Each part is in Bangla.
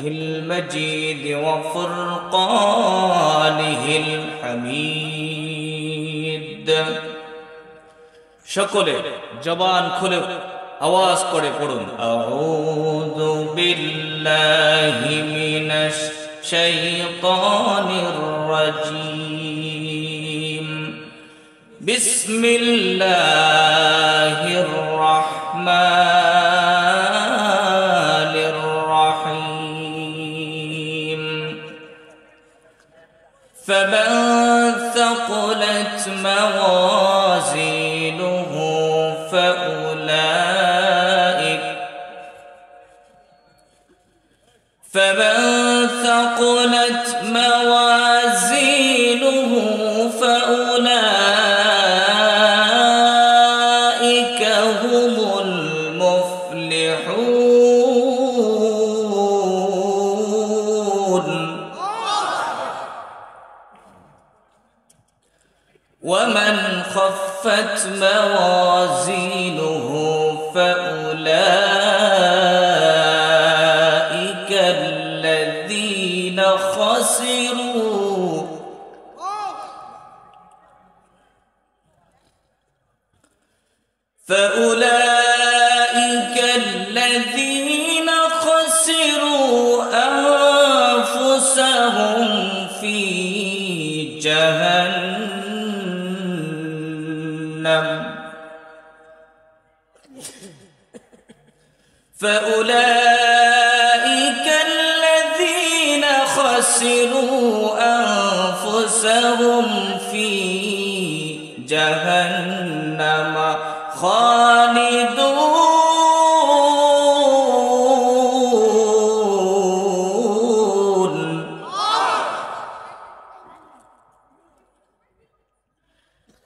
المجيد وفرقانه الحميد সকলে জবান খুলে আওয়াজ করে পড়ুন আউযু বিল্লাহি মিনাশ শাইতানির রাজীম বিসমিল্লাহির রাহমানির রাহিম فمن ثقلت موازينه فأولئك هم المفلحون ومن خفت موازينه فأولئك الذين خسروا أنفسهم في جهنم فأولئك الذين خسروا أنفسهم في جهنم خالدون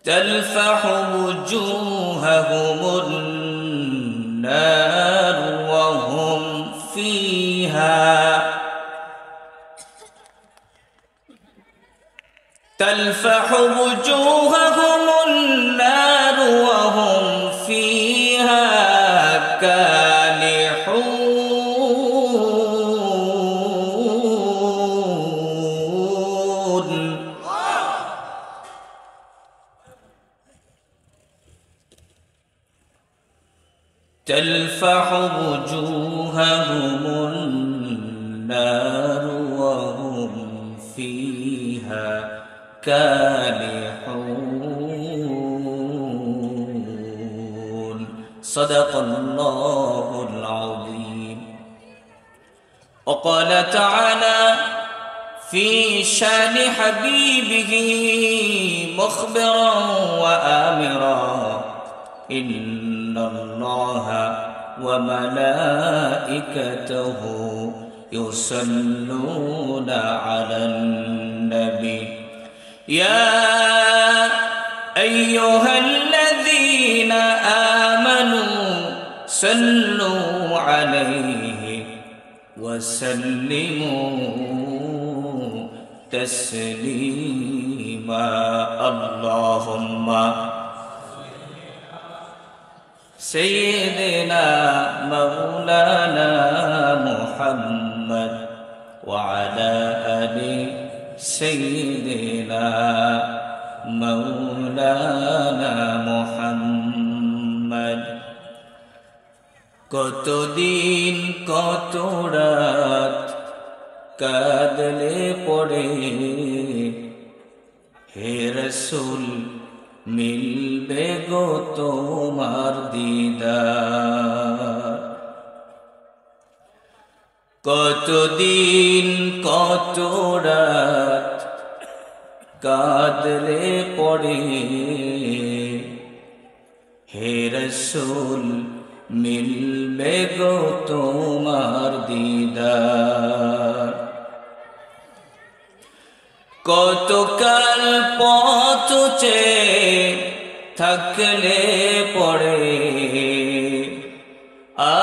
تلفح وجوههم النار وهم فيها تلفح وجوههم النار وهم فيها كالحون تلفح وجوههم النار وهم فيها كالحون صدق الله العظيم وقال تعالى في شان حبيبه مخبرا وآمرا إن الله وملائكته يصلون على النبي يا أيها الذين آمنوا صلوا عليه وسلموا تسليما اللهم سيدنا مولانا محمد وعلى آل سيدنا مولانا محمد কতদিন কত রাত কাঁদলে পড়ে হে রাসূল মিলবে গো তোমার দিদার কতদিন কত রাত কাঁদলে পড়ে হে রাসূল মিলবে গো তোমার দিদার কতকাল পথ চেয়ে থাকলে পড়ে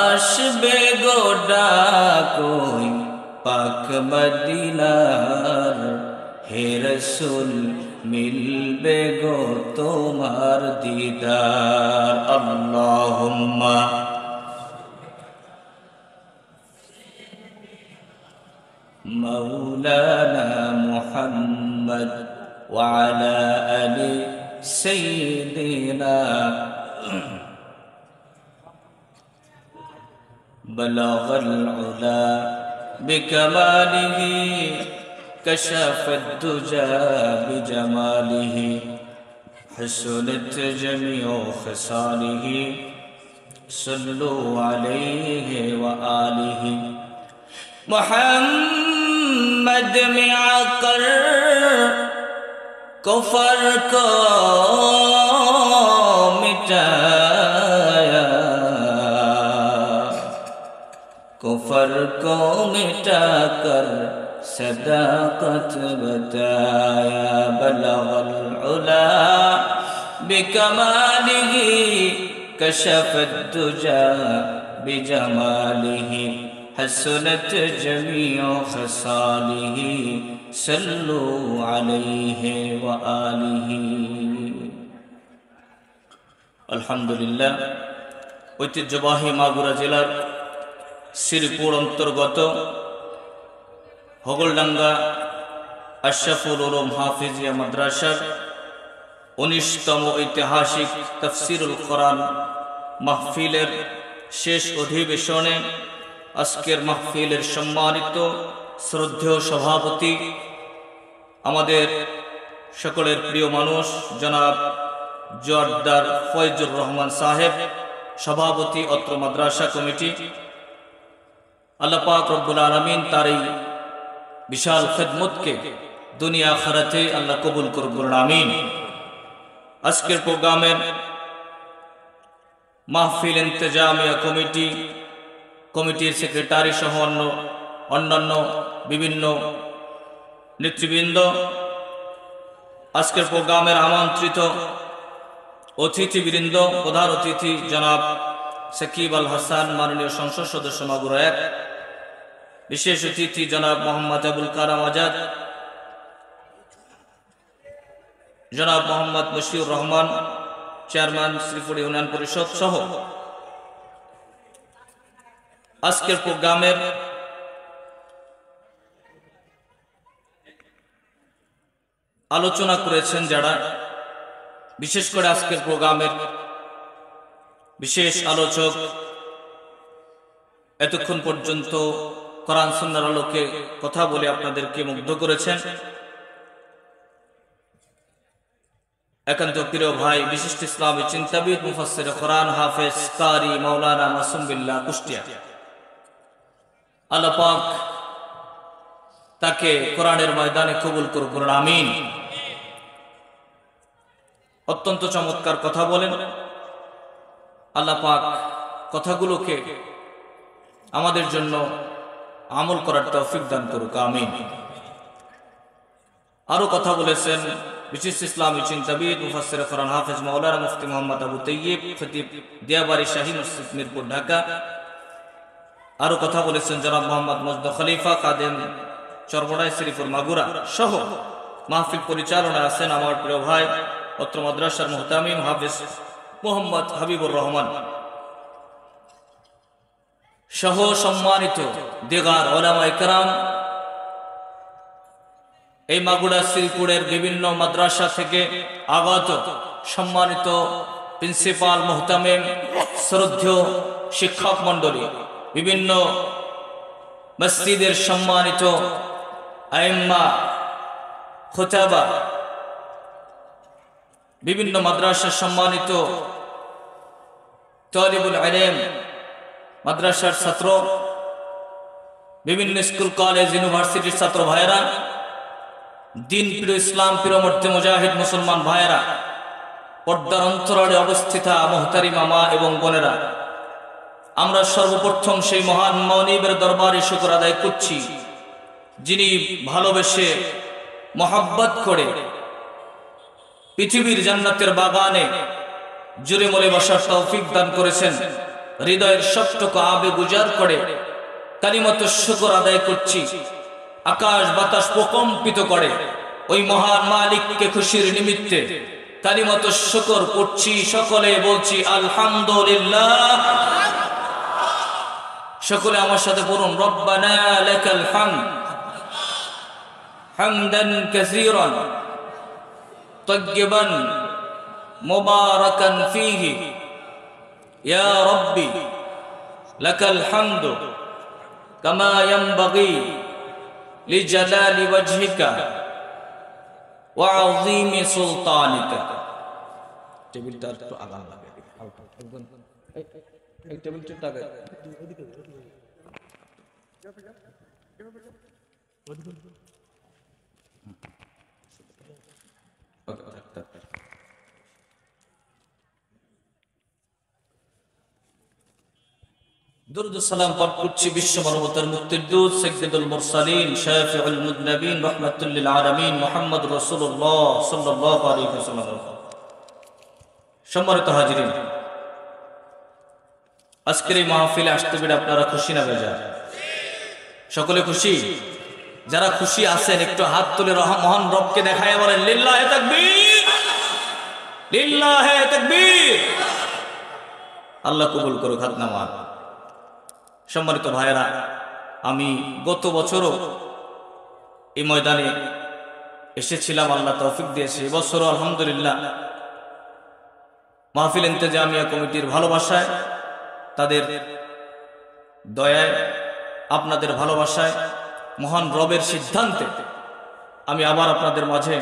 আসবে গো ডাকই পাক মদিনার হে রাসূল মিলবে গো তোমার দিদার আল্লাহুম্মা مولانا محمد وعلى آل سيدنا بلغ العلا بكماله كشف الدجى بجماله حسنت جميع خصاله صلوا عليه وآله محمد में आकर कुफर को मिटाया कुफर को मिटाकर सदाकत बताया बलगल उला बिकमालिही कशफत दुजा बिजमालिही हसनत जमीओ खसालिही सल्लु अलैहि व आलिही। আলহামদুলিল্লাহ। ঐতিহ্যবাহী মাগুরা জেলার শ্রীপুর অন্তর্গত হগলডাঙ্গা আশরাফুল উলুম হাফিজিয়া মাদ্রাসার 19তম ঐতিহাসিক তাফসীরুল কোরআন মাহফিলের শেষ অধিবেশনে আজকের মাহফিলের সম্মানিত শ্রদ্ধেয় সভাপতি, আমাদের সকলের প্রিয় মানুষ জনাব জোয়ারদার ফয়জুর রহমান সাহেব, সভাপতি অত্র মাদ্রাসা কমিটি, আল্লাহ পাক রব্বুল আলামিন তার এই বিশাল খেদমতকে দুনিয়া আখিরাতে আল্লাহ কবুল করুন, আমিন। আজকের প্রোগ্রামের মাহফিল ইন্তেজামিয়া কমিটির সেক্রেটারি সহ অন্যান্য বিভিন্ন নেতৃবৃন্দ, আজকের প্রোগ্রামের আমন্ত্রিত অতিথিবৃন্দ, প্রধান অতিথি জনাব সাকিব আল হাসান, মাননীয় সংসদ সদস্য মাগুরা 1, বিশেষ অতিথি জনাব মোহাম্মদ আবুল কালাম আজাদ, জনাব মোহাম্মদ মশিউর রহমান, চেয়ারম্যান শ্রীপুর ইউনিয়ন পরিষদ সহ আজকের প্রোগ্রামের আলোচনা করেছেন যারা, বিশেষ করে আজকের প্রোগ্রামের বিশেষ আলোচক এতক্ষণ পর্যন্ত কোরআন সুন্নাহর আলোকে কথা বলে আপনাদেরকে মুগ্ধ করেছেন, একান্ত প্রিয় ভাই বিশিষ্ট ইসলামী চিন্তাবিদ মুফাসসির কোরআন হাফেজ কারি মাওলানা মাসুম বিল্লাহ কুষ্টিয়া, আল্লাহ পাক তাকে কোরআনের ময়দানে কবুল করুন, আমিন। অত্যন্ত চমৎকার কথা বলেন, আল্লাহ পাক কথাগুলোকে আমাদের জন্য আমল করার তৌফিক দান করুক, আমিন। আরো কথা বলেছেন বিশিষ্ট ইসলামী চিন্তাবিদ মুফাসসির কোরআন হাফেজ মাওলানা মুফতি মোহাম্মদ আবু তৈয়ব, খতিব দিয়াবাড়ি শাহী মসজিদ মিরপুর ঢাকা। আরো কথা বলেছেন জনাব মোহাম্মদ মজদুর খলিফা, কাদেম চরবড়াই শ্রীপুর মাগুরা সহ মাহফিল পরিচালনায় আছেন আমার প্রিয় ভাই অত্র মাদ্রাসার মুহতামিম হাফেজ মোহাম্মদ হাবিবুর রহমান সহ সম্মানিত দিগার উলামায়ে কেরাম, এই মাগুরা শ্রীপুরের বিভিন্ন মাদ্রাসা থেকে আগত সম্মানিত প্রিন্সিপাল মুহতামিম, শ্রদ্ধেয় শিক্ষক মণ্ডলী, বিভিন্ন মসজিদের সম্মানিত আইম্মা, খুতাবা, বিভিন্ন মাদ্রাসার সম্মানিত তালিবুল ইলম, মাদ্রাসার ছাত্র, বিভিন্ন স্কুল কলেজ ইউনিভার্সিটির ছাত্র ভাইয়েরা, দিন প্রিয় ইসলাম প্রিয় মর্তে মুজাহিদ মুসলমান ভাইয়েরা, পর্দার অন্তরালে অবস্থিতা মুহতারিমা মা এবং বোনেরা, আমরা সর্বপ্রথম সেই মহান মনিবের দরবারে শুকর আদায় করছি যিনি ভালোবেসে মহব্বত করে পৃথিবীর জান্নাতের বাগানে জুড়ে মলে বসার তৌফিক দান করেছেন। হৃদয়ের সবটুকু আবেগ উজাড় করে কালিমাত শুকর আদায় করছি, আকাশ বাতাস প্রকম্পিত করে ওই মহান মালিককে খুশির নিমিত্তে কালিমাত শুকর করছি। সকলে বলছি আলহামদুলিল্লাহ। সকলে আমার সাথে বলুন রব্বানা লাকাল হামদ। হামদান কাসীরান তাইয়্যিবান মুবারাকান ফীহি ইয়া রাব্বি লাকাল হামদু কামা ইয়ানবাগি লিজালালি ওয়াজহিকা ওয়া আযীমি সুলতানিকা। টেবিলটা একটু আগাম লাগে, একদম এই টেবিলটা আগে। দুরূদ সালাম পাঠ করছি বিশ্ব মানবতার মুক্তির দূত সাইয়্যিদুল মুরসালিন শাফিউল মুযনিবিন রাহমাতুল লিল আলামিন মুহাম্মদুর রাসূলুল্লাহ সাল্লাল্লাহু আলাইহি ওয়াসাল্লাম। সম্মানিত হাজিরিন, আজকের এই মাহফিলে আসতে পেরে আপনারা খুশি না বেজার? সকলে খুশি? যারা খুশি আছেন একটু হাত তুলে মহান রবকে দেখায় বলেন লিল্লাহি তাকবীর, লিল্লাহি তাকবীর। আল্লাহ কবুল করুক হাত নামান। সম্মানিত ভাইয়েরা, আমি গত বছরও এই ময়দানে এসেছিলাম, আল্লাহ তৌফিক দিয়েছে। এবছরও আলহামদুলিল্লাহ মাহফিল ইন্তেজামিয়া কমিটির ভালোবাসায়, তাদের দয়ায়, আপনাদের ভালোবাসায়, মহান রবের সিদ্ধান্তে আমি আবার আপনাদের মাঝে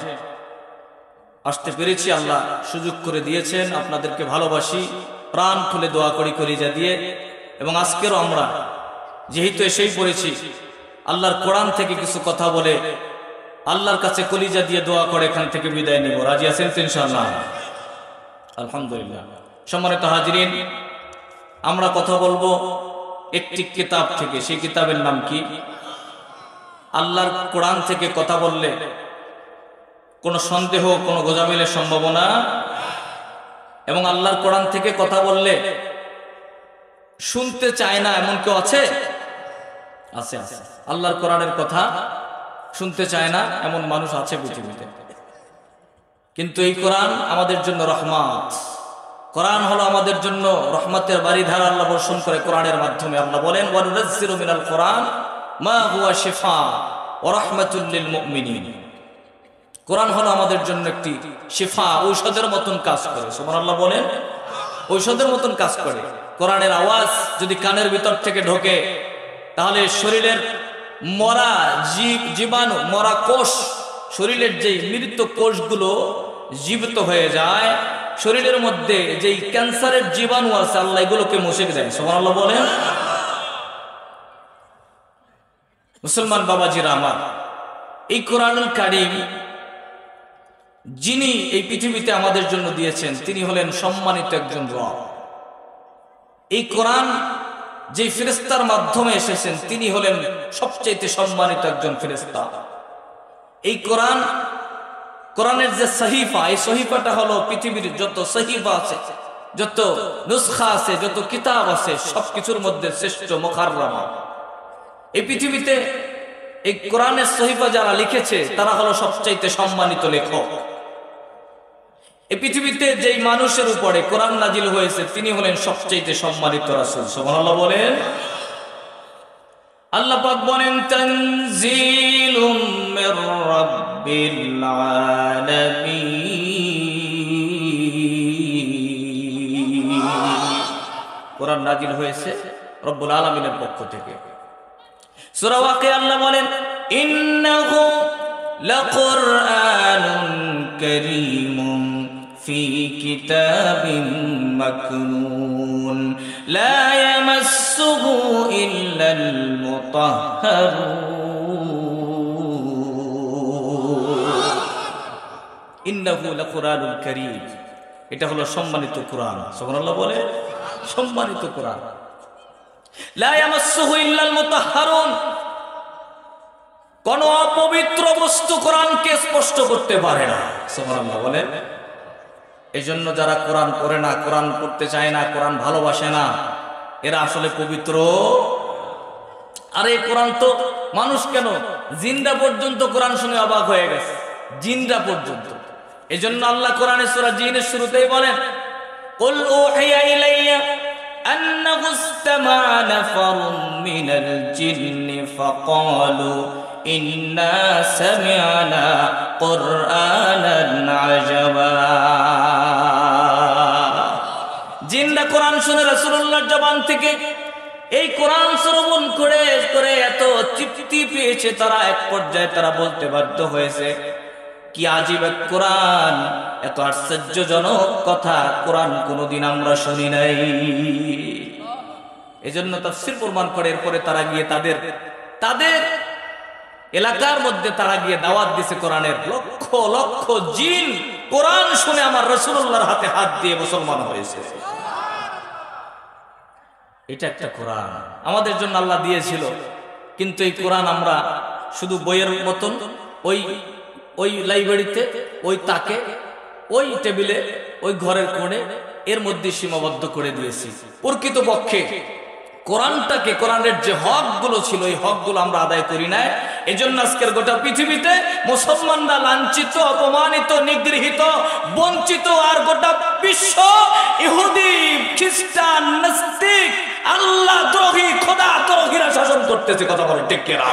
আসতে পেরেছি। আল্লাহ সুযোগ করে দিয়েছেন। আপনাদেরকে ভালোবাসি, প্রাণ খুলে দোয়া করি কলিজা দিয়ে। এবং আজকেরও আমরা যেহেতু এসেই পড়েছি, আল্লাহর কোরআন থেকে কিছু কথা বলে আল্লাহর কাছে কলিজা দিয়ে দোয়া করে এখান থেকে বিদায় নিব। রাজি আছেন তো ইনশাআল্লাহ? আলহামদুলিল্লাহ। সম্মানিত হাজিরিন, আমরা কথা বলবো একটি কিতাব থেকে। সেই কিতাবের নাম কি? আল্লাহর কোরআন থেকে কথা বললে কোনো সন্দেহ, কোনো গোজামিলের সম্ভাবনা, এবং আল্লাহর কোরআন থেকে কথা বললে শুনতে চায় না এমন কেউ আছে? আছে, আছে। আল্লাহর কোরআনের কথা শুনতে চায় না এমন মানুষ আছে পৃথিবীতে। কিন্তু এই কোরআন আমাদের জন্য রহমত। কোরআন হলো আমাদের জন্য রহমতের বারিধারা আল্লাহ বর্ষণ করে কোরআনের মাধ্যমে। আল্লাহ বলেন ওয়ানুনাজ্জিলু মিনাল কোরআন মা হুয়া শিফা ওয়া রাহমাতুল লিল মুমিনিন। কোরআন হলো আমাদের জন্য একটি শিফা, ঔষধের মতন কাজ করে। সুবহানাল্লাহ বলেন, ঔষধের মতন কাজ করে। কোরআনের আওয়াজ যদি কানের ভিতর থেকে ঢোকে, তাহলে শরীরের মরা জীবাণু, মরা কোষ, শরীরের যেই মৃত কোষগুলো জীবিত হয়ে যায়, শরীরের মধ্যে যেই ক্যান্সারের জীবাণু আছে আল্লাহ এগুলোকে মুছে দেয়। সুবহানাল্লাহ বলেন। মুসলমান বাবাজিরা আমার, এই কোরআনুল কারীম যিনি এই পৃথিবীতে আমাদের জন্য দিয়েছেন, তিনি হলেন সম্মানিত একজন রব। এই কোরআন যে ফেরেশতার মাধ্যমে এসেছেন, তিনি হলেন সবচেয়ে সম্মানিত একজন ফেরেশতা। এই কোরআনের যে সহিফা, এই সহিফাটা হলো পৃথিবীর যত সহিফা আছে, যত নুসখা আছে, যত কিতাব আছে, সবকিছুর মধ্যে শ্রেষ্ঠ মুখাররামা। এই পৃথিবীতে এই কোরআনের সহিফা যারা লিখেছে তারা হলো সবচাইতে সম্মানিত লেখক। এই পৃথিবীতে যেই মানুষের উপরে কোরআন নাজিল হয়েছে তিনি হলেন সবচাইতে সম্মানিত রাসূল। সুবহানাল্লাহ বলেন। আল্লাহ পাক বলেন তানজিলুম মির রাব্বিল আলামিন। কোরআন নাজিল হয়েছে রব্বুল আলামিনের পক্ষ থেকে। সূরা ওয়াকিয়া আল্লাহ বলেন ইন্নাহু লাকুরআনুন কারীমুন ফি কিতাবিম মাকনুন লা ইয়ামাসসুহু ইল্লাল মুতাহহারুন। ইন্নাহু লাকুরআনুন কারীম, এটা হলো সম্মানিত কোরআন। সুবহানাল্লাহ বলে, সম্মানিত কোরআন। লা ইয়ামাসসুহু ইল্লাল মুতাহহারুন, কোন অপবিত্র বস্তু কোরআনকে স্পষ্ট করতে পারে না। সুবহানাল্লাহ বলেন। এই জন্য যারা কোরআন পড়ে না, কোরআন পড়তে চায় না, কোরআন ভালোবাসে না, এরা আসলে পবিত্র। আর এই কোরআন তো মানুষ কেন, জিনরা পর্যন্ত কোরআন শুনে অবাক হয়ে গেছে, জিনরা পর্যন্ত। এই জন্য আল্লাহ কোরআনে সূরা জিনের শুরুতেই বলেন কুল উহিয়া ইলাইয়া أنه استمع نفر من الجن فقالوا إنا سمعنا قرآنا عجبا জিনরা কোরআন শুনে রাসূলুল্লাহর জবান থেকে এই কোরআন শ্রবণ করে করে এত তৃপ্তি পেয়েছে, তারা এক পর্যায়ে তারা বলতে বাধ্য হয়েছে, কি আজীব এক কোরআন, এত আশ্চর্যজনক কথা কোরআন কোনোদিন আমরা শুনি নাই। এজন্য তাফসীর প্রমাণ করে এরপরে তারা গিয়ে তাদের এলাকার মধ্যে তারা গিয়ে দাওয়াত দিছে কোরআনের। লক্ষ লক্ষ জিন কোরআন শুনে আমার রাসূলুল্লাহর হাতে হাত দিয়ে মুসলমান হয়েছে। এটা একটা কোরআন আমাদের জন্য আল্লাহ দিয়েছিল, কিন্তু এই কোরআন আমরা শুধু বইয়ের মতন ওই লাইব্রেরিতে, ওই তাকে, ওই টেবিলে, ওই ঘরের কোণে এর মধ্যে সীমাবদ্ধ করে দিয়েছি। প্রকৃতপক্ষে কোরআনটাকে, কোরআনের যে হকগুলো ছিল এই হকগুলো আমরা আদায় করি না। এজন্য আজকের গোটা পৃথিবীতে মুসলমানরা লাঞ্ছিত, অপমানিত, নিগৃহীত, বঞ্চিত, আর গোটা বিশ্ব ইহুদি, খ্রিস্টান, নাস্তিক, আল্লাহ দ্রোহী, খোদা দ্রোহীরা শাসন করতেছে। কথা বলে ঠিক কিনা?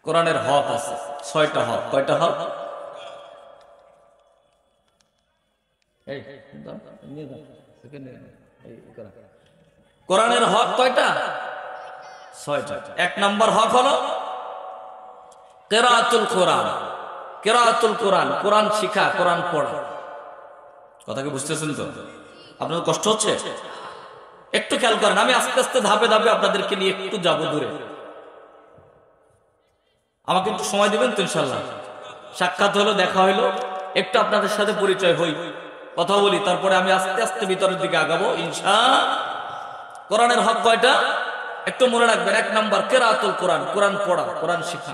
কোরআনের হক আছে 6টা হক। কয়টা হক? কোরআনের হক কয়টা? 6টা। 1 নম্বর হক হলো কিরাআতুল কোরআন। কিরাআতুল কোরআন, কোরআন শিখা, কোরআন পড়া। কথা কি বুঝতেছেন তো? আপনাদের কষ্ট হচ্ছে? একটু খেয়াল করেন, আমি আস্তে আস্তে ধাপে ধাপে আপনাদেরকে নিয়ে একটু যাবো দূরে। আমাকে একটু সময় দিবেন তো? ইনশাল্লাহ সাক্ষাৎ হলো, দেখা হইলো, একটু আপনাদের সাথে পরিচয় হই, কথা বলি, তারপরে আমি আস্তে আস্তে ভিতরের দিকে আগাবো ইনশাআল্লাহ। কোরআনের হক কয়টা একটু মনে রাখবেন। 1 নম্বর কিরাআতুল কোরআন, কোরআন পড়া, কোরআন শিখা।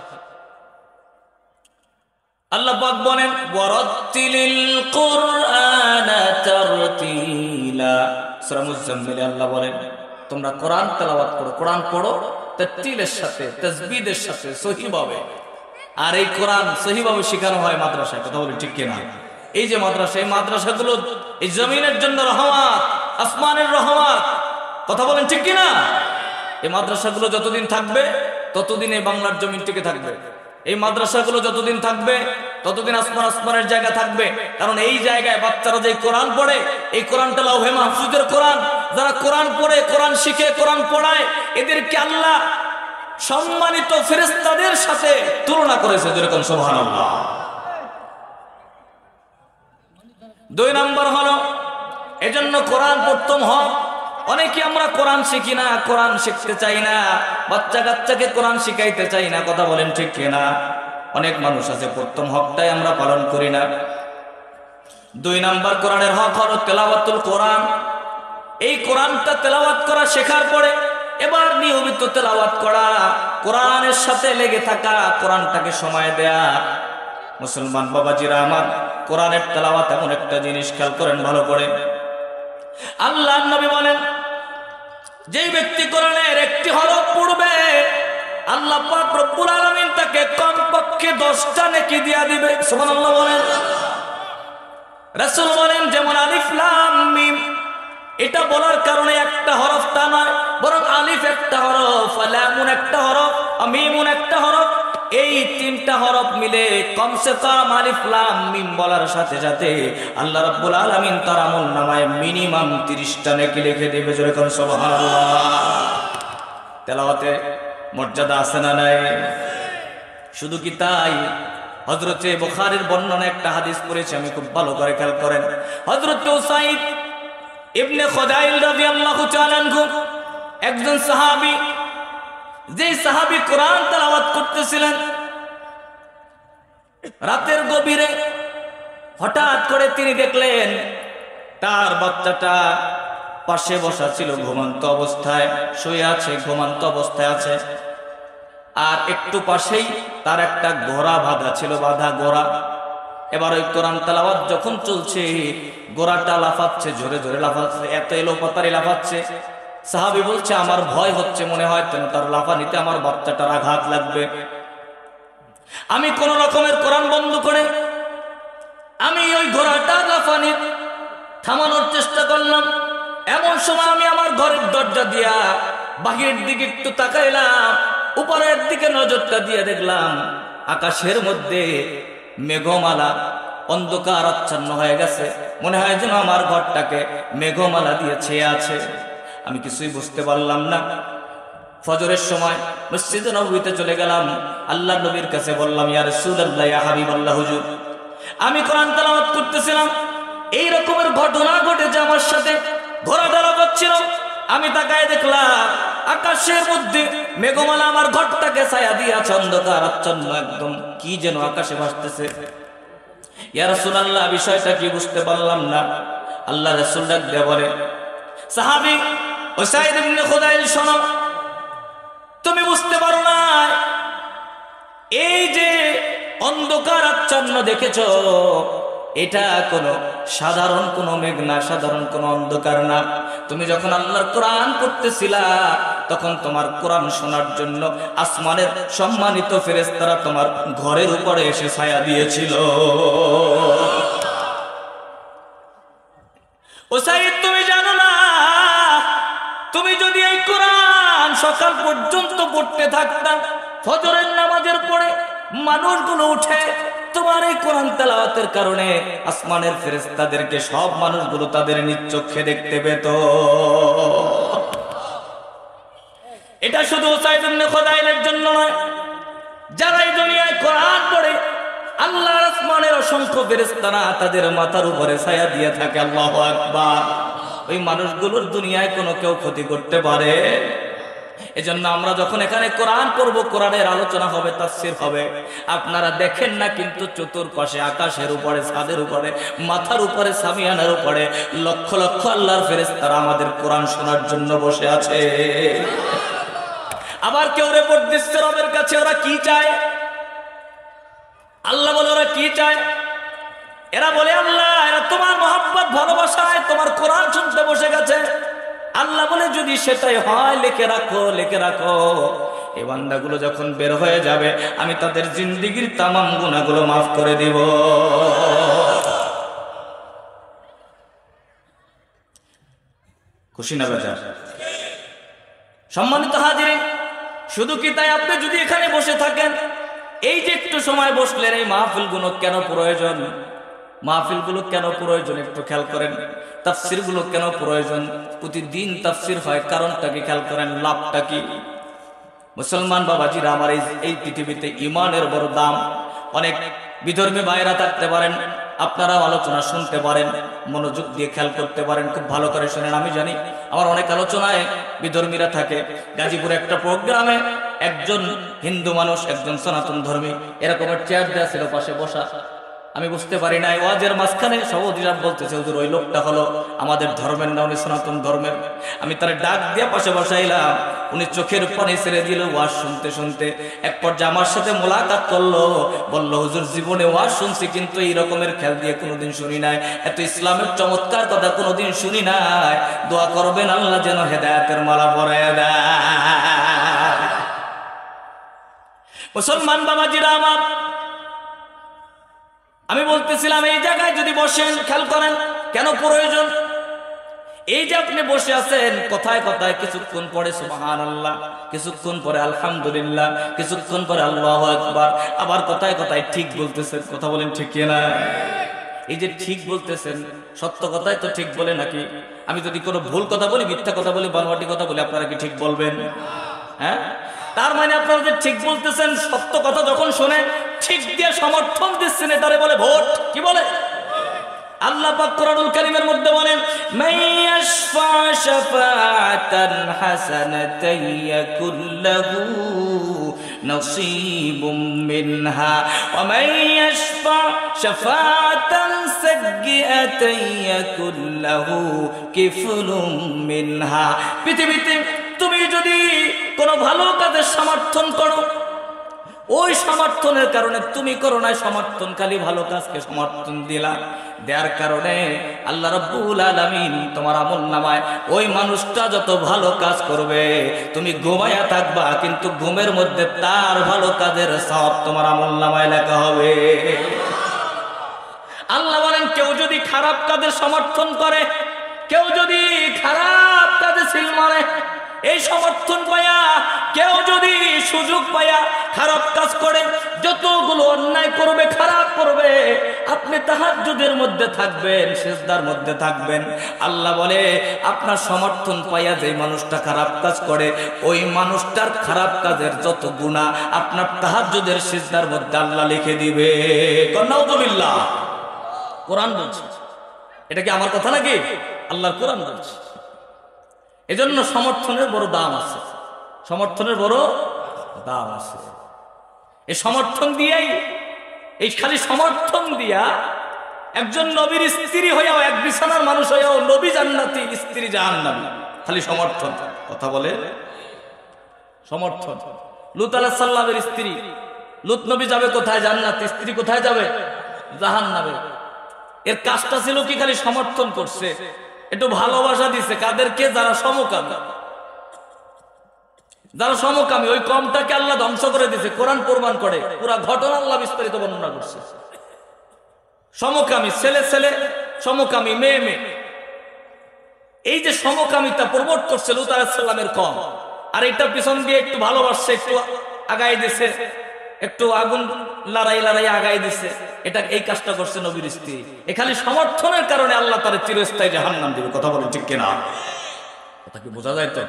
আল্লাহ পাক বলেন ওয়ারাত্তিলিল কুরআনা তারতিলা। সূরা মুজাম্মিলে আল্লাহ বলেন তোমরা কোরআন তেলাওয়াত করো, কোরআন পড়ো তারতিলের সাথে, তাসবিদের সাথে, সহিভাবে। আর এই কোরআন সহিভাবে শেখানো হয় মাদ্রাসায়। কথা বলি ঠিক কিনা? এই যে মাদ্রাসা, এই মাদ্রাসাগুলো এই জমিনের জন্য রহমত, আসমানের রহমত। কথা বলেন ঠিক কিনা? এই মাদ্রাসাগুলো যতদিন থাকবে ততদিন এই বাংলার জমিন টিকে থাকবে। এই মাদ্রাসাগুলো যতদিন থাকবে ততদিন আসমানের জায়গা থাকবে। কারণ এই জায়গায় বাচ্চারা যে কোরআন পড়ে, এই কোরআনটা লাউহে মাহফুজের কোরআন। যারা কোরআন পড়ে, কোরআন শিখে, কোরআন পড়ায়, এদেরকে আল্লাহ সম্মানিত ফেরেশতাদের সাথে তুলনা করেছে। যেরকম সুবহানাল্লাহ। 2 নম্বর হলো এজন্য কোরআন প্রথম হক। অনেকে আমরা কোরআন শিখি না, কোরআন শিখতে চাই না, বাচ্চা কাচ্চাকে কোরআন শিখাইতে চাই না। কথা বলেন ঠিক কিনা? অনেক মানুষ আছে প্রথম হকটাই আমরা পালন করি না। 2 নম্বর কোরআনের হক হলো তেলাওয়াতুল কোরআন। এই কোরআনটা তেলাওয়াত করা শেখার পরে এবার নিয়মিত তেলাওয়াত করা, কোরআনের সাথে লেগে থাকা, কোরআনটাকে সময় দেয়া। মুসলমান বাবাজিরা আমার, কোরআনের তেলাওয়াত এমন একটা জিনিস, খেয়াল করেন ভালো করে। আল্লাহর নবী বলেন যেই ব্যক্তি কোরআনের একটি হরফ পড়বে আল্লাহ পাক রব্বুল আলামিন তাকে কমপক্ষে 10টা নেকি দিয়া দিবে। সুবহানাল্লাহ বলেন। রাসূল বলেন যেমন আলিফ লাম মিম, এটা বলার কারণে একটা হরফ তা নয়, বরং আলিফ একটা হরফ, লামুন একটা হরফ, মিমুন একটা হরফ, এই 3টা হরফ মিলে কমসে কম আলিফ লাম মিম বলার সাথে সাথে আল্লাহ রাব্বুল আলামিন তার আমলনামায় মিনিমাম 30টা নেকি লিখে দেবে। যেরকম সুবহানাল্লাহ। তেলাওয়াতে মর্যাদা আছে না নাই? শুধু কি তাই, হযরতে বুখারীর বর্ণনা একটা হাদিস পড়েছি আমি, খুব ভালো করে খেয়াল করেন। হযরত উসাইদ ইবনে খুদাইল রাদিয়াল্লাহু তাআলা আনহু একজন সাহাবী, যে সাহাবী কোরআন তেলাওয়াত করতেছিলেন, রাতের গভীরে হঠাৎ করে তিনি দেখলেন তার বাচ্চাটা পাশে বসা ছিল, ঘুমন্ত অবস্থায় শুয়ে আছে, ঘুমন্ত অবস্থায় আছে। আর একটু পাশেই তার একটা ঘোড়া বাঁধা ছিল, বাঁধা ঘোড়া। এবার ওই কোরআন তেলাওয়াত যখন চলছে, ঘোড়াটা লাফাচ্ছে, জোরে জোরে লাফাচ্ছে, এত এলোপাতাড়ি লাফাচ্ছে। সাহাবী বলছে আমার ভয় হচ্ছে, মনে হয় তার লাফানিতে আমার বাচ্চাটার আঘাত লাগবে। আমি কোন রকমের কোরআন বন্ধ করে আমি ওই ঘোড়াটা লাফানি থামানোর চেষ্টা করলাম। এমন সময় আমি আমার ঘরের দরজা দিয়া বাহিরের দিকে একটু তাকাইলাম, উপরের দিকে নজরটা দিয়ে দেখলাম আকাশের মধ্যে মেঘমালা অন্ধকার আচ্ছন্ন হয়ে গেছে। মনে হয় যেন আমার ঘরটাকে মেঘমালা দিয়ে ছেয়ে আছে। আমি কিছুই বুঝতে পারলাম না। ফজরের সময় মসজিদে নববীতে চলে গেলাম, আল্লাহ নবীর কাছে বললাম, ইয়া রাসূলুল্লাহ, ইয়া হাবিবাল্লাহ, হুজুর আমি কোরআন তেলাওয়াত করতেছিলাম, এই রকমের ঘটনা ঘটেছে আমার সাথে। ঘোড়াটা লাফাচ্ছিল, আমি তাকায় দেখলাম আকাশের মধ্যে মেঘমালা আমার ঘরটাকে ছায়া দিয়ে আছে, অন্ধকার আচ্ছন্ন একদম, কি যেন আকাশে ভাসতেছে। ইয়া রাসূলুল্লাহ, বিষয়টা কি বুঝতে পারলাম না। আল্লাহ রাসূল ডাক দিয়ে বলে, সাহাবী উসাইদ ইবনে খুদাইল, শোনো, তুমি বুঝতে পারো না, এই যে অন্ধকার আচ্ছন্ন দেখেছো, এটা কোনো সাধারণ কোনো মেঘ না, সাধারণ কোনো অন্ধকার না। তুমি যখন আল্লাহর কোরআন পড়তেছিলা, তখন তোমার কোরআন শোনার জন্য আসমানের সম্মানিত ফেরেশতারা তোমার ঘরের উপরে এসে ছায়া দিয়েছিল। ও সাইদ, তুমি জানো না, তুমি যদি এই কোরআন সকাল পর্যন্ত পড়তে থাকতা, ফজরের নামাজের পরে মানুষগুলো উঠে তোমার এই কোরআন তেলাওয়াতের কারণে আসমানের ফেরেশতাদেরকে সব মানুষগুলো তাদের নিজ চোখে দেখতে পেত। এটা শুধু উসাইদ ইবনে খুদাইলের জন্য নয়, যারা এই দুনিয়ায় কোরআন পড়ে আল্লাহর আসমানের অসংখ্য ফেরেশতারা তাদের মাথার উপরে ছায়া দিয়ে থাকে। আল্লাহু আকবার। ওই মানুষগুলোর দুনিয়ায় কোনো কেউ ক্ষতি করতে পারে? এজন্য আমরা যখন এখানে কোরআন পড়বো, কোরআনের আলোচনা হবে, তাফসীর হবে, আপনারা দেখেন না কিন্তু চতুর্পাশে আকাশের উপরে, ছাদের উপরে, মাথার উপরে, সামিয়ানার উপরে লক্ষ লক্ষ আল্লাহর ফেরেশতারা আমাদের কোরআন শোনার জন্য বসে আছে। আবার কেউ রিপোর্ট দিচ্ছে রবের কাছে, ওরা কি চায়? আল্লাহ বলে, ওরা কি চায়? এরা বলে, আল্লাহ, এরা তোমার মহব্বত ভালোবাসায় তোমার কোরআন শুনতে বসে গেছে। আল্লাহ বলে, যদি সেটাই হয় লিখে রাখো, লিখে রাখো। এই বান্দাগুলো যখন বের হয়ে যাবে, আমি তাদের জিন্দেগীর তামাম গুনাহগুলো মাফ করে দিব। খুশি না বেজার? সম্মানিত হাজিরিন, শুধু কি তাই? আপনি যদি এখানে বসে থাকেন, এই যে একটু সময় বসলেন, এই মাহফিলগুলো কেন প্রয়োজন? মাহফিলগুলো কেন প্রয়োজন একটু খেয়াল করেন। তাফসিরগুলো কেন প্রয়োজন? প্রতিদিন তাফসির হয়, কারণটা কি খেয়াল করেন, লাভটা কি? মুসলমান বাবাজিরা আমার, এই পৃথিবীতে ইমানের বড় দাম। অনেক বিধর্মী ভাইয়েরা থাকতে পারেন, আপনারাও আলোচনা শুনতে পারেন, মনোযোগ দিয়ে খেয়াল করতে পারেন, খুব ভালো করে শুনেন। আমি জানি আমার অনেক আলোচনায় বিধর্মীরা থাকে। গাজীপুরে একটা প্রোগ্রামে একজন হিন্দু মানুষ, একজন সনাতন ধর্মী, এরকমের চেয়ার দেওয়া ছিল, পাশে বসা। আমি বুঝতে পারি না, ওয়াজের মাঝখানে সভাপতিরা বলতেছে, হুজুর ওই লোকটা হলো আমাদের ধর্মের না, উনি সনাতন ধর্মের। আমি তার ডাক দিয়ে পাশে বসাইলাম, উনি চোখের পানি ছেড়ে দিল ওয়াজ শুনতে শুনতে। এক পর্যায়ে আমার সাথে মোলাকাত করলো, বলল, হুজুর জীবনে ওয়াজ শুনছি, কিন্তু এই রকমের খেয়াল দিয়ে কোনোদিন শুনি নাই, এত ইসলামের চমৎকার কথা কোনোদিন শুনি নাই। দোয়া করবেন আল্লাহ যেন হেদায়েতের মালা পরায়া দেয়। মুসলমান বাবাজিরা আমার, আমি বলতেছিলাম, এই জায়গায় যদি বসেন, খেয়াল করেন কেন প্রয়োজন। এই যে আপনি বসে আছেন, কথায় কথায় কিছুক্ষণ পরে সুবহানাল্লাহ, কিছুক্ষণ পরে আলহামদুলিল্লাহ, কিছুক্ষণ পরে আল্লাহু আকবার, আবার কথায় কথায় ঠিক বলতেছেন। কথা বলেন ঠিক কিনা? এই যে ঠিক বলতেছেন, সত্য কথাই তো ঠিক বলে নাকি? আমি যদি কোনো ভুল কথা বলি, মিথ্যা কথা বলি, বানোয়াটি কথা বলি, আপনারা কি ঠিক বলবেন? হ্যাঁ, তার মানে আপনারা যে ঠিক বলতেছেন, সত্য কথা যখন শোনেন, ঠিক দিয়ে সমর্থন দিচ্ছেন, এটারে বলে ভোট। কি বলে? আল্লাহ পাক কোরআনুল কারীমের মধ্যে বলেন, মাইয়াশফা শাফাআতান হাসানাতান ইয়াকুল লাহু নসীবুম মিনহা ওয়া মাইয়াশফা শাফাআতান সাইয়্যাতান ইয়াকুল লাহু কিফলুম মিনহা। পৃথিবীতে তুমি যদি কোনো ভালো কাজের সমর্থন করো, ওই সমর্থনের কারণে তুমি করো না সমর্থন, খালি ভালো কাজকে সমর্থন দিলা, দেওয়ার কারণে আল্লাহ রাব্বুল আলামিন তোমার আমলনামায় ওই মানুষটা যত ভালো কাজ করবে, তুমি ঘুমায়া থাকবা, কিন্তু ঘুমের মধ্যে তার ভালো কাজের সওয়াব তোমার আমলনামায় লেখা হবে। আল্লাহ বলেন কেউ যদি খারাপ কাজের সমর্থন করে, কেউ যদি খারাপ কাজে সিল মারে, এই সমর্থন পায়া কেউ যদি সুযোগ পায়া খারাপ কাজ করে, যতগুলো অন্যায় করবে, খারাপ করবে, আপনি তাহাজ্জুদের মধ্যে থাকবেন, সিজদার মধ্যে থাকবেন, আল্লাহ বলে আপনার সমর্থন পাইয়া যে মানুষটা খারাপ কাজ করে, ওই মানুষটার খারাপ কাজের যত গুনাহ আপনার তাহাজ্জুদের সিজদার মধ্যে আল্লাহ লিখে দিবে। নাউযুবিল্লাহ। কোরআন বলছে, এটা কি আমার কথা নাকি? আল্লাহর কোরআন বলছে। এজন্য সমর্থনের বড় দাম আছে, সমর্থনের বড় দাম আছে। এই সমর্থন দিয়েই, এই খালি সমর্থন দিয়া একজন নবীর স্ত্রী হইয়াও, এক বিছানার মানুষ হইয়াও নবী জান্নাতি, স্ত্রী জাহান্নামী, খালি সমর্থন। কথা বলে সমর্থন। লূত আলাইহিস সালামের স্ত্রী, লূত নবী যাবে কোথায়? জান্নাতে। স্ত্রী কোথায় যাবে? জাহান্নামে। এর কাজটা ছিল কি? খালি সমর্থন করছে, একটু ভালোবাসা দিছে। কাদেরকে? যারা সমকামী, যারা সমকামী, ওই কমটাকে আল্লাহ ধ্বংস করে দিয়েছে। কোরআন প্রমাণ করে, পুরা ঘটনা আল্লাহ বিস্তারিত বর্ণনা করছে। সমকামী ছেলে ছেলে, সমকামী মেয়ে মেয়ে, এই যে সমকামিতা প্রমোট করছে লূত আলাইহিস সালামের কম, আর এটা পিছন দিয়ে একটু ভালোবাসছে, একটু আগাই দিছে, একটু আগুন লড়াই লড়াই আগাই দিছে। এটা এই কাজটা করছে নবীর স্ত্রী। এ খালি সমর্থনের কারণে আল্লাহ তার চিরস্থায়ী জাহান্নাম দিবে। কথা বলেন ঠিক কিনা? কথা কি বোঝা যায়? তো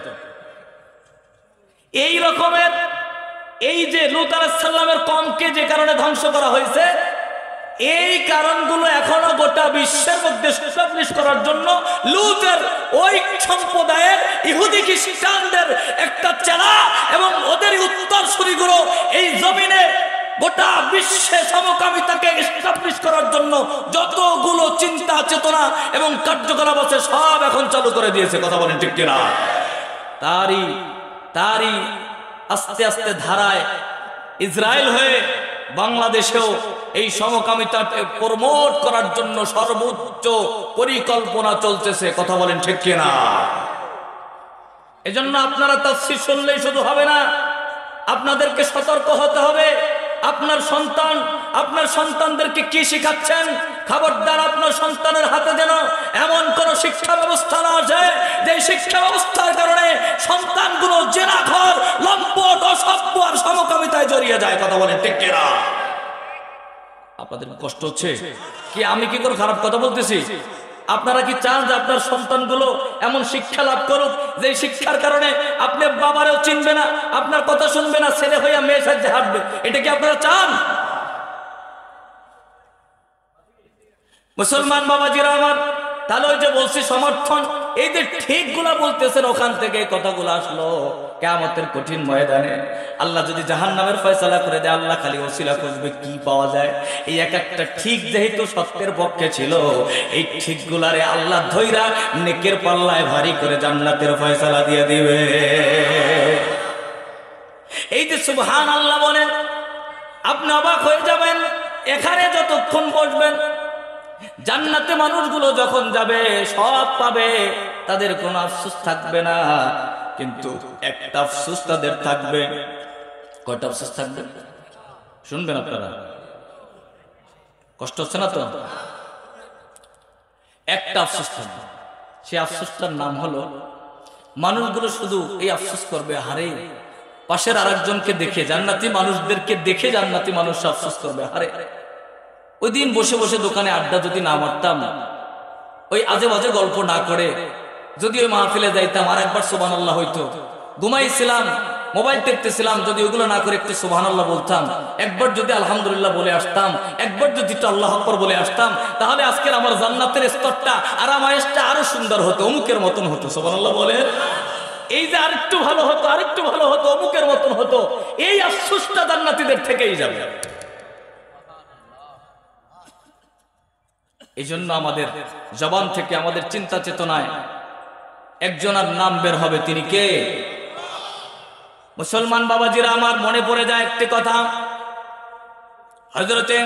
এই রকমের এই যে লূত আলাইহিস সালামের কমকে যে কারণে ধ্বংস করা হয়েছে, এই কারণগুলো এখনো গোটা বিশ্বের মধ্যে এস্টাবলিশ করার জন্য লূতের ওই সম্প্রদায়ের ইহুদি খ্রিস্টানদের একটা চেলা এবং ওদের উত্তরসূরিগুলো এই জমিনে গোটা বিশ্বে সমকামিতাকে এস্টাবলিশ করার জন্য যতগুলো চিন্তা চেতনা এবং কার্যকলাপ আছে সব এখন চালু করে দিয়েছে। কথা বলেন ঠিক কিনা? তারই আস্তে আস্তে ধারায় ইসরায়েল হয়ে বাংলাদেশেও এই সমকামিতাকে প্রমোট করার জন্য সর্বোচ্চ পরিকল্পনা চলতেছে। কথা বলেন ঠিক কিনা? এজন্য আপনারা তাফসীর শুনলেই শুধু হবে না, আপনাদেরকে সতর্ক হতে হবে। আপনার সন্তান, আপনার সন্তানদেরকে কি শিখাচ্ছেন? খবরদার আপনার সন্তানের হাতে যেন এমন কোন শিক্ষা ব্যবস্থা না আসে যে শিক্ষা ব্যবস্থার কারণে সন্তানগুলো জেনাখোর, লম্পট, অসভ্য আর সমকামিতায় জড়িয়ে যায়। কথা বলেন ঠিক কিনা? আপনাদের কষ্ট হচ্ছে কি? আমি কি করে খারাপ কথা বলতেছি? আপনারা কি চান যে আপনার সন্তানগুলো এমন শিক্ষা লাভ করুক যে শিক্ষার কারণে আপনি বাবারেও চিনবে না, আপনার কথা শুনবে না, ছেলে হইয়া মেয়ে সাজে হাঁটবে? এটা কি আপনারা চান? মুসলমান বাবাজিরা আমার, তাহলে ওই যে বলছি সমর্থন, এই যে ঠিক গুলা বলতেছেন, ওখান থেকে কথাগুলো আসলো কিয়ামতের কঠিন ময়দানে। আল্লাহ যদি জাহান্নামের ফয়সালা করে দেয়, আল্লাহ খালি ওসিলা খুঁজবে কি পাওয়া যায়। এই এক একটা ঠিক যেহেতু সত্যের পক্ষে ছিল, এই ঠিক গুলারে আল্লাহ ধইরা নেকের পাল্লায় ভারী করে জান্নাতের ফয়সালা দিয়ে দিবে। এই যে সুবহানাল্লাহ বলেন, আপনি অবাক হয়ে যাবেন। এখানে যতক্ষণ বসবেন, জান্নাতে মানুষগুলো যখন যাবে সব পাবে, তাদের কোনো আফসোস থাকবে না। কিন্তু একটা আফসোস তাদের থাকবে। কয়টা আফসোস থাকবে শুনবেন আপনারা? কষ্ট হচ্ছে না তো? একটা আফসোস থাকবে। সেই আফসোসটার নাম হলো, মানুষগুলো শুধু এই আফসোস করবে, হারে পাশের আরেকজনকে দেখে, জান্নাতি মানুষদেরকে দেখে জান্নাতি মানুষ আফসোস করবে, হারে ওই দিন বসে বসে দোকানে আড্ডা যদি না মারতাম, ওই আজে বাজে গল্প না করে যদি ওই মাহফিলে যাইতাম, আর একবার সুবহানাল্লাহ হইতো। ঘুমাইছিলাম, মোবাইল টেপতেছিলাম, যদি ওগুলো না করে একটু সুবহানাল্লাহ বলতাম, একবার যদি আলহামদুলিল্লাহ বলে আসতাম, একবার যদি একটু আল্লাহু আকবার বলে আসতাম, তাহলে আজকের আমার জান্নাতের স্তরটা আর আয়েশটা আরো সুন্দর হতো, অমুকের মতন হতো। সুবহানাল্লাহ বলে। এই যে আরেকটু ভালো হতো, আরেকটু ভালো হতো, অমুকের মতন হতো, এই আফসোসটা জান্নাতীদের থেকেই যাবে। এই জন্য আমাদের জবান থেকে, আমাদের চিন্তা চেতনায় একজনের নাম বের হবে, তিনি কে? মুসলমান বাবাজিরা আমার, মনে পড়ে যায় একটি কথা, হযরতে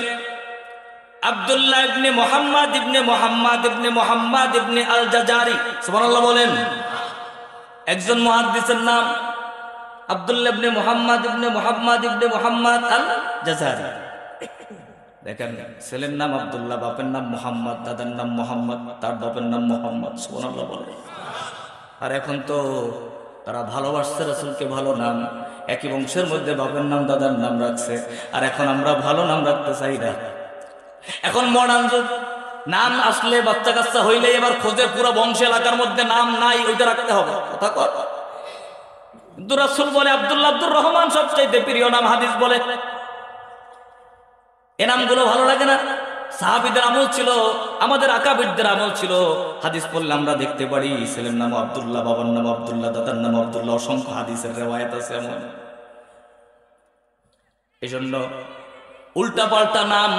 আব্দুল্লাহ ইবনে মুহাম্মদ ইবনে মুহাম্মদ ইবনে মুহাম্মদ ইবনে আল জাজারি, সুবহানাল্লাহ বলেন। একজন মুহাদ্দিসের নাম আব্দুল্লাহ ইবনে মুহাম্মদ ইবনে মুহাম্মদ ইবনে মুহাম্মদ আল জাজারি। দেখেন, ছেলের নাম আব্দুল্লাহ, বাপের নাম মোহাম্মদ, দাদার নাম মোহাম্মদ, তার বাপের নাম মোহাম্মদ, সুবহানাল্লাহ বলে। আর এখন তো তারা ভালোবাসছে রাসূলকে, ভালো নাম, একই বংশের মধ্যে বাপের নাম দাদার নাম রাখছে। আর এখন আমরা ভালো নাম রাখতে চাই না। এখন মডার্ন যুগ, নাম আসলে বাচ্চা কাচ্চা হইলে এবার খোঁজে পুরো বংশ এলাকার মধ্যে নাম নাই, ওইটা রাখতে হবে, কথা কর। কিন্তু রাসূল বলে আব্দুল্লাহ, আব্দুর রহমান সবচাইতে প্রিয় নাম। হাদিস বলে এ নামগুলো ভালো লাগে না? সাহাবীদের আমল ছিল, আমাদের আকাবিরদের আমল ছিল। হাদিস পড়লে আমরা দেখতে পারি ছেলের নাম আব্দুল্লাহ, বাবার নাম আব্দুল্লাহ, দাদার নাম আব্দুল্লাহ। অসংখ্য হাদিসের রিওয়ায়াত আছে এমন। এজন্য উল্টা পাল্টা নাম,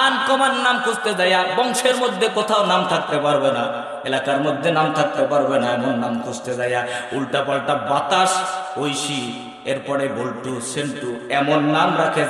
আনকমন নাম খুঁজতে যায়, বংশের মধ্যে কোথাও নাম থাকতে পারবে না, এলাকার মধ্যে নাম থাকতে পারবে না, এমন নাম খুঁজতে যায় উল্টা পাল্টা বাতাস, ঐশী, এরপরে বল্টু, সেন্টু, এমন নাম রাখে।